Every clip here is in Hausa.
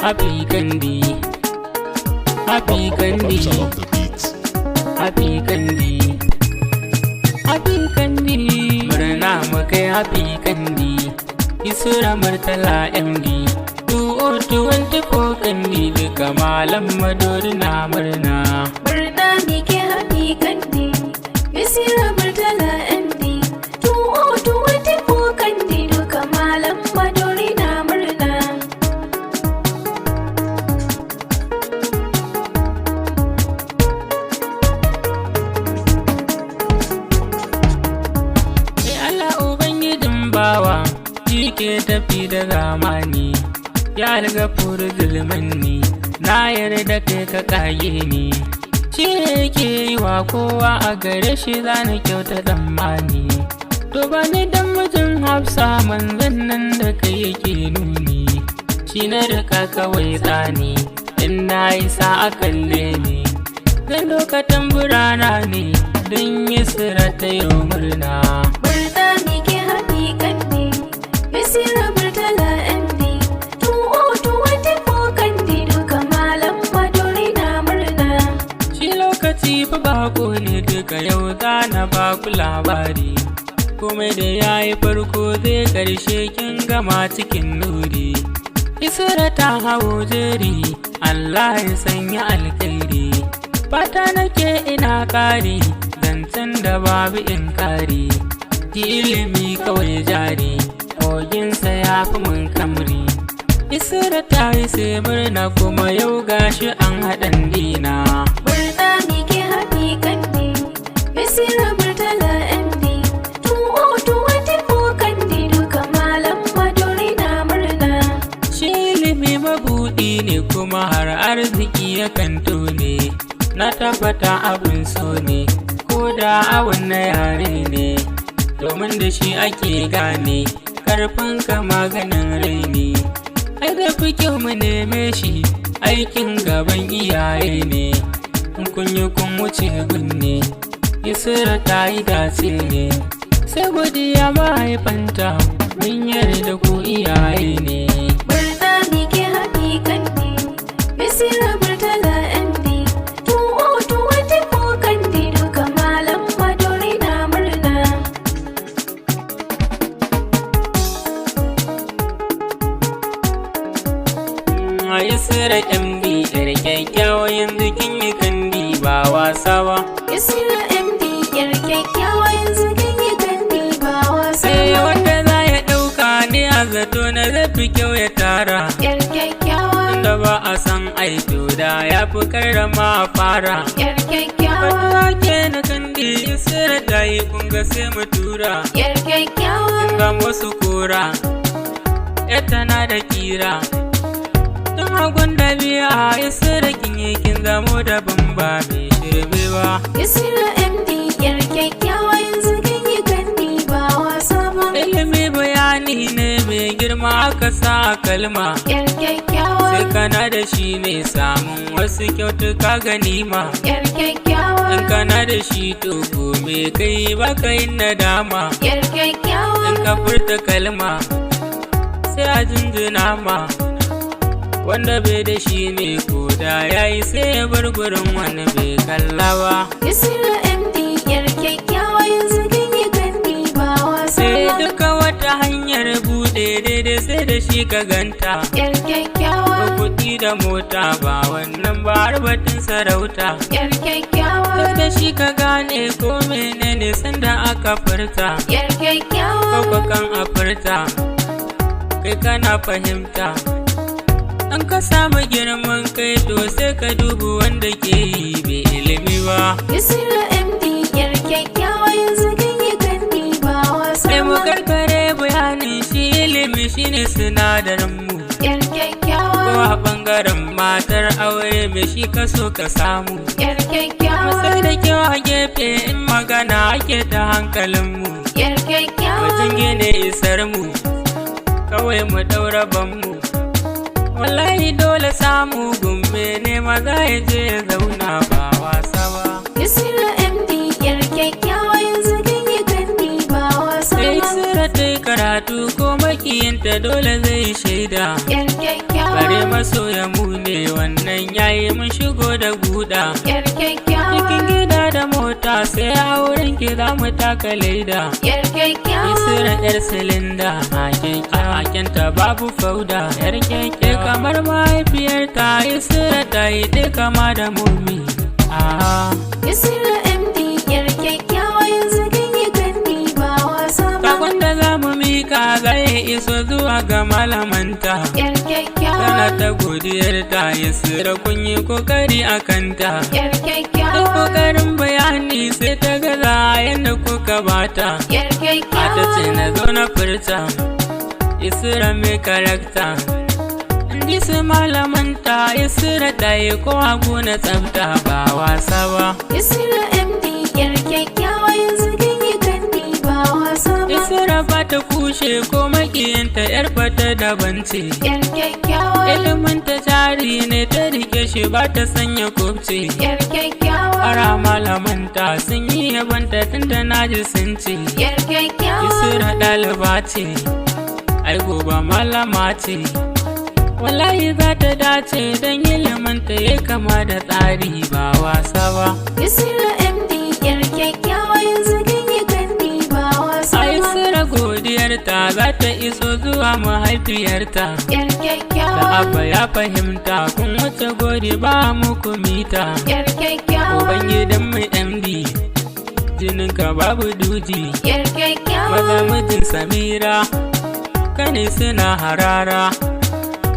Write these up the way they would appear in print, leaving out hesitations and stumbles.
Happy Candy, Happy Candy, Happy Candy, Happy Candy, murna mukai Happy Candy, Yusra Murtala MD, 2024 Candy, duka malam Maduri na murna. Murna muke Happy Candy, Yusra Murtala MD, 2024 Candy, duka malam Maduri na murna. Bawa shi ke tafi da zamani, ya riga furu zulmanni, na yarda kai ka kage ni. Shi yake yi wa kowa, a gare shi zana kyauta tsammani. To ba ni dan mutum Hafsa, manzan nan da kai yake nuni. Shi na rika kawai tsani, in na yi sa'a kalle ni. Zan doka tamburana ne, don Yusra ta yi murna. Murna muke Happy Candy, Yusra Murtala MD, 2024 Candy, duka malam Maduri na murna. Shi lokaci fa bako ne, duka yau zana baku labari. Komai da yayi farko zai karshe, kin gama cikin nuri. Yusra ta hawo jeri, Allah ya sanya alkhairi. Fata nake ina kari, zancen da babu inkari. Ilimi kawai jari, koginsa ya fi mun kamri. Yusra ta yi sai murna, kuma yau gashi an haɗan dina. Murna muke Happy Candy, Yusra Murtala MD, 2024 Candy, duka malam Maduri na murna. Shi ilimi mabuɗi ne, kuma har arziki yakan tone. Na tabbata abin so ne, ko da awon na yare ne. Domin da shi ake gane karfin ka maganin raini. Ai da fi kyau mu neme shi, aikin gaban iyaye ne. In kun yi kun wuce gunne, Yusra ta yi dace ne. Sai godiya mahaifanta, mun yarda ku iyaye ne. Murna muke Happy Candy, Yusra Murtala MD, 2024 Candy, duka malam Maduri na murna. Yusra MD, yar kyakkyawa yanzu kin yi kandi ba wasa ba. Yusra MD, yar kyakkyawa yanzu kin yi kandi ba wasa Sai ba. wanda za ya ɗauka ne a zato na zafi kyau ya tara. Yar kyakkyawa, Tunda ba a san aito da ya fi karrama a fara. yar kyakkyawa, Fatuwa ke na kandi, Yusra ta yi kunga sai mu tura. yar kyakkyawa, Ga wasu kora, ya tana da kira. Tun hagun da biya, Yusra kin yi kin zamo daban ba mai shirme ba. Yusra MD, yar kyakkyawa yanzu kin yi kandi ba wasa ba. Ilimi bayani ne mai girma, aka sa a kalma. Yar kyakkyawa, Sai kana da shi ne samun wasu kyautuka ganima. yar kyakkyawa, In kana da shi to me kai baka yin nadama. yar kyakkyawa, In ka furta kalma sai a jinjina ma. Wanda bai da shi ne ko da yayi sai ya bar gurin wani bai kalla ba. Yusra MD, yar kyakkyawa yanzu kin yi kandi ba wasa Sai ba. duka wata hanyar bude daidai sai da shi ka ganta. Yar kyakkyawa, Ko kuɗi da mota ba wannan ba, har batun sarauta. yar kyakkyawa, Sai da shi ka gane ko menene sanda aka furta. yar kyakkyawa, Ko kan a furta kai kana fahimta. An ka samu girman kai to sai ka dubu wanda ke yi bai ilimi ba. Yusra MD, yar kyakkyawa yanzu kin yi kandi ba wasa Sai mu ba. karkare bayanin shi, ilimi shine sinadarin mu. Yar Ko kyakkyawa, a ɓangaren matar aure mai shi ka so ka samu. yar kyakkyawa, Sai da kyau a gefe in magana ake ta hankalin mu. yar kyakkyawa, Wajen gine isar mu, kawai mu ɗaura banmu. Wallahi dole samu gumme ne, maza ya je ya zauna ba wasa ba. Yusra MD, yar kyakkyawa yanzu kin yi kandi ba wasa Sai ba. Yusra ta yi karatu ko makiyinta dole zai shaida. Yar kyakkyawa, Bare masoya mu ne wannan yayi mun shigo da guda. yar kyakkyawa, Cikin gida da mota sai a wurin ki za mu taka leda. yar kyakkyawa, Yusra yar silinda hakenta babu fauda. Yar keke kamar mahaifiyarta Yusra ta yi ɗaya kama da mummy. Yusra MD yar kyakkyawa yanzu kin yi kandi ba wasa ba. Sakon da za mu mika zai iso zuwa ga malamanta. Yar kyakkyawa, Tana ta godiyarta Yusra kun yi kokari a kanta. yar Duk kyakkyawa, kokarin bayani sai ta gaza yadda kuka bata. yar Ta ce kyakkyawa, na zo na furta Yusra mai karakta. Indi su malamanta Yusra ta yi ko hagu na tsafta ba wasa ba. Yusra MD yar kyakkyawa yanzu kin yi kandi ba wasa ba. Yusra ba ta kushe ko makiyinta yar bata daban ce. Yar kyakkyawa, Ilimin ta jari ne ta rike shi ba ta sanya kubce. yar kyakkyawa, Ara malamanta sun yi yabanta tunda na ji sun ce. yar kyakkyawa, Yusra ɗaliba ce, ai gobe malama ce. Wallahi za ta dace don iliminta ya kama da tsari ba wasa ba. Yusra MD yar kyakkyawa yanzu kin yi kandi ba wasa A ba. Yusra godiyarta za ta iso zuwa mahaifiyarta. Yar Da kyakkyawa, abba ya fahimta kun wuce gori ba muku mita. yar kyakkyawa, Ubangidan mu MD jininka babu duji. yar kyakkyawa, Maza mijin Samira kane suna harara.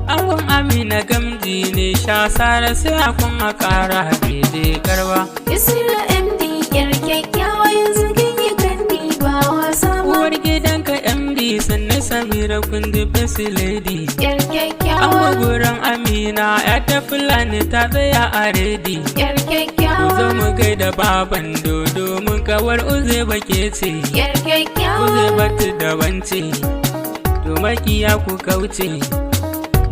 Angon Amina gamji ne sha sara sai a kun a ƙara daidai karba. Yusra MD yar kyakkyawa yanzu kin yi kandi ba wasa ba. Uwar gidanka MD sannan Samira kun ji best lady. Yar An kyakkyawa, gurin Amina ya ta Fulani ta tsaya a redi. yar Ku zo kyakkyawa, mu gaida baban dodo mun kawar uze bake ce. yar kyakkyawa, Uze batu da wance, to makiya ku kauce.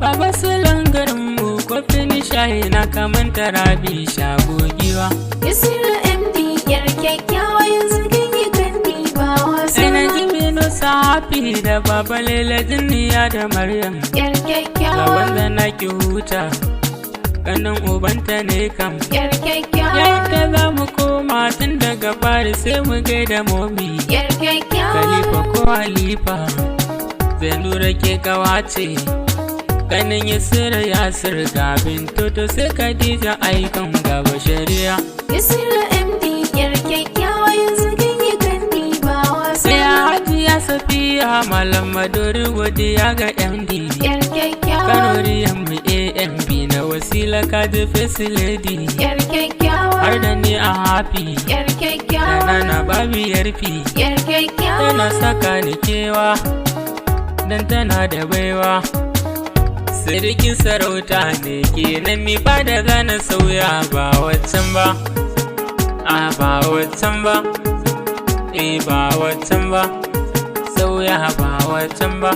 Baba sulan garinmu ko fini shayi na kaman tarabi shago giwa. Yusra MD yar kyakkyawa yanzu kin yi kandi ba wasa Ina ba. jimino safi da baba lela jinniya da Maryam. Yar Ga kyakkyawa, wanda na ki huta, ganin ubanta ne kam. yar kyakkyawa, Yayin da za mu koma tun daga fari sai mu gaida momi. yar kyakkyawa, Khalifa ko Halifa, zai lura ke kawace. Ganin Yusra Yasir ga Bintoto sai Khadija aikon gaba shari'a. Yusra MD yar kyakkyawa yanzu kin yi kandi ba wasa Sai ba. Hajiya Safiya Malam Madori godiya ga MD. Yar kyakkyawa, Kanoriyan mu AMB na wasila kaji face lady. yar kyakkyawa, Har da ni a happy, yar da kyakkyawa, nana babu yarfi. yar kyakkyawa, Tana saka ni kewa, dan tana da baiwa. Sirikin sarauta ne kenan mi ba da gane sauya ba waccan ba. Ba waccan ba. Ba waccan ba. Sauya ba waccan ba.